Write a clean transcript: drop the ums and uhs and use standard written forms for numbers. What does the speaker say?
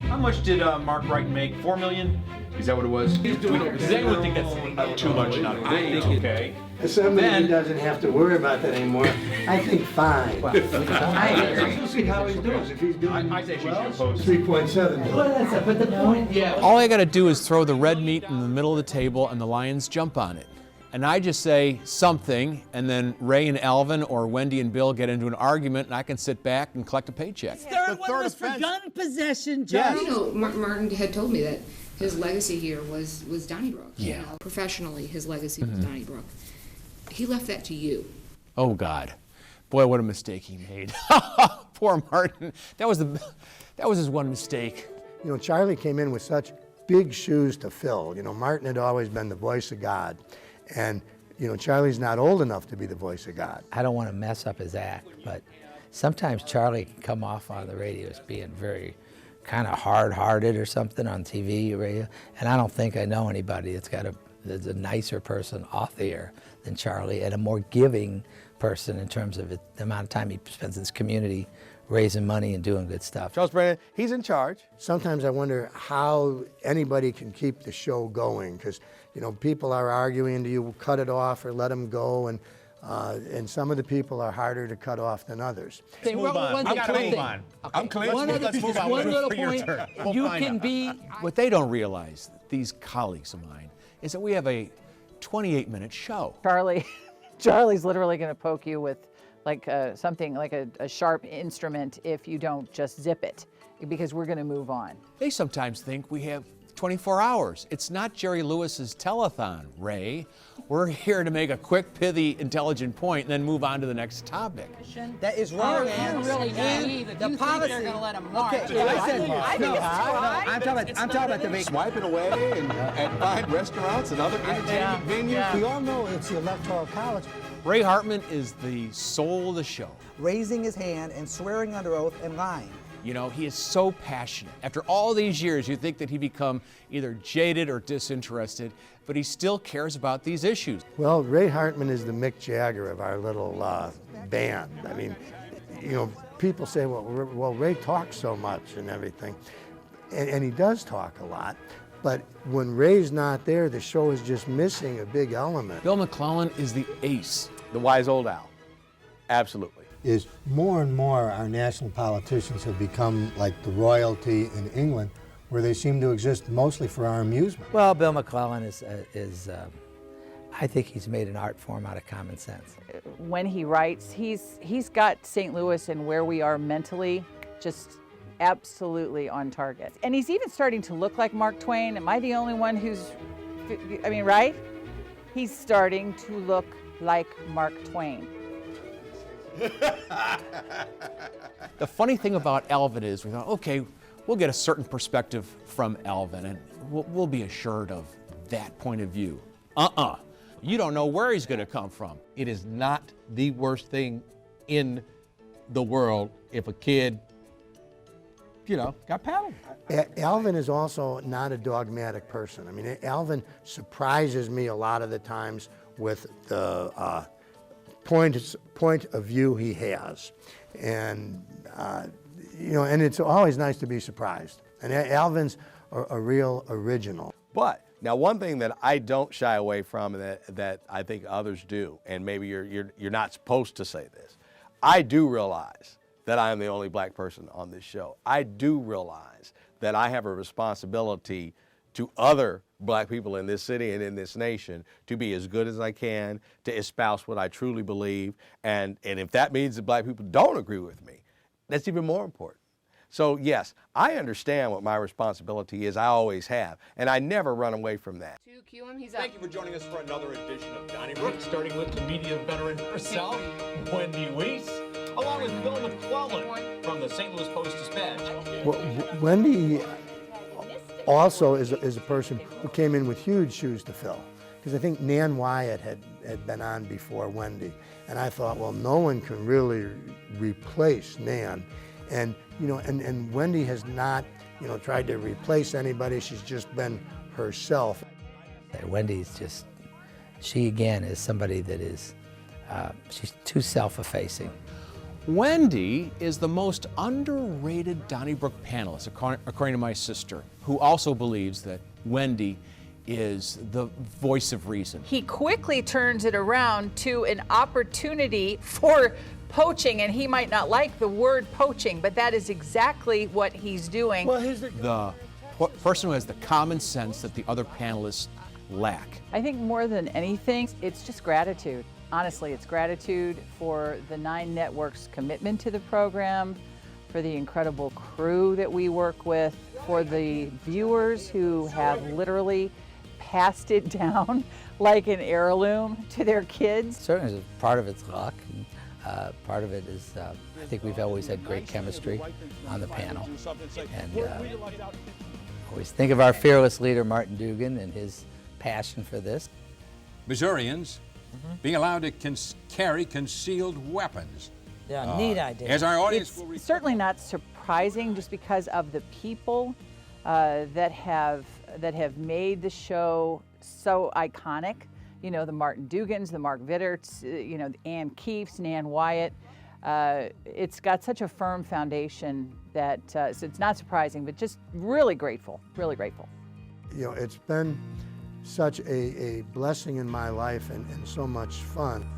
How much did Mark Wright make? $4 million? Is that what it was? Does anyone think that's too much? Not okay. As somebody who doesn't have to worry about that anymore, I think fine. I agree. We'll see how he's doing. If he's doing I say she's your post. 3.7. Well, that's it. But the point, All I gotta do is throw the red meat in the middle of the table and the lions jump on it. And I just say something, and then Ray and Alvin or Wendy and Bill get into an argument, and I can sit back and collect a paycheck. third one was for gun possession, John. You know, Martin had told me that his legacy here was Donnybrook. Yeah. You know, professionally, his legacy was Donnybrook. He left that to you. Oh God, boy, what a mistake he made. Poor Martin. That was his one mistake. You know, Charlie came in with such big shoes to fill. You know, Martin had always been the voice of God. And, you know, Charlie's not old enough to be the voice of God. I don't want to mess up his act, but sometimes Charlie can come off on the radio as being very kind of hard-hearted or something on TV or radio. And I don't think I know anybody that's a nicer person off the air than Charlie, and a more giving person in terms of the amount of time he spends in this community raising money and doing good stuff. Charles Brandon, he's in charge. Sometimes I wonder how anybody can keep the show going, because, you know, people are arguing, do you cut it off or let them go? And some of the people are harder to cut off than others. Let's move on. I'm clean. I'm clean. Let's move on. One little point, you can be... What they don't realize, these colleagues of mine, is that we have a 28-minute show. Charlie's literally going to poke you with like something like a sharp instrument if you don't just zip it, because we're going to move on. They sometimes think we have 24 hours. It's not Jerry Lewis's telethon, Ray. We're here to make a quick, pithy, intelligent point and then move on to the next topic. That is wrong, You're really naive if you think they're going to let him march. Okay, I said I think it's right. I'm talking about the big... Swiping away and find restaurants and other entertainment venues. Yeah. We all know it's the Electoral College. Ray Hartman is the soul of the show. raising his hand and swearing under oath and lying. You know, he is so passionate. After all these years, you think that he'd become either jaded or disinterested, but he still cares about these issues. Well, Ray Hartman is the Mick Jagger of our little band. I mean, you know, people say, well, Ray talks so much and everything, and he does talk a lot, but when Ray's not there, the show is just missing a big element. Bill McClellan is the ace. The wise old owl. Absolutely. Is more and more our national politicians have become like the royalty in England, where they seem to exist mostly for our amusement. Well, Bill McClellan is I think he's made an art form out of common sense. When he writes, he's got St. Louis and where we are mentally just absolutely on target. And he's even starting to look like Mark Twain. Am I the only one who's, I mean, right? He's starting to look like Mark Twain. The funny thing about Alvin is we thought, okay, we'll get a certain perspective from Alvin and we'll be assured of that point of view. You don't know where he's going to come from. It is not the worst thing in the world if a kid, you know, got paddled. Alvin is also not a dogmatic person. I mean, Alvin surprises me a lot of the times with the point of view he has. And, you know, and it's always nice to be surprised. And Alvin's a real original. But now one thing that I don't shy away from that I think others do, and maybe you're not supposed to say this, I do realize that I am the only black person on this show. I do realize that I have a responsibility to other black people in this city and in this nation to be as good as I can, to espouse what I truly believe, and if that means that black people don't agree with me, that's even more important. So yes, I understand what my responsibility is, I always have, and I never run away from that. To cue him, he's up. Thank you for joining us for another edition of Donnybrook, starting with the media veteran herself, Wendy Weiss, along with Bill McClellan from the St. Louis Post-Dispatch. Well, Wendy also is a person who came in with huge shoes to fill, because I think Nan Wyatt had been on before Wendy, and I thought, well, no one can really replace Nan, and you know, and Wendy has not, you know, tried to replace anybody. She's just been herself. Wendy's just, she again is somebody that is, she's too self-effacing. Wendy is the most underrated Donnybrook panelist, according to my sister, who also believes that Wendy is the voice of reason. He quickly turns it around to an opportunity for poaching, and he might not like the word poaching, but that is exactly what he's doing. Well, The person who has the common sense that the other panelists lack. I think more than anything, it's just gratitude. Honestly, it's gratitude for the 9 networks' commitment to the program, for the incredible crew that we work with, for the viewers who have literally passed it down like an heirloom to their kids. Certainly, part of it's luck. And, part of it is, I think we've always had great chemistry on the panel. And always think of our fearless leader, Martin Dugan, and his passion for this. Missourians being allowed to carry concealed weapons. Yeah, neat idea. As our audience It's certainly not surprising just because of the people that have made the show so iconic. You know, the Martin Dugans, the Mark Vitterts, you know, Ann Keefs, Nan Wyatt. It's got such a firm foundation that so it's not surprising, but just really grateful, really grateful. You know, it's been such a blessing in my life and so much fun.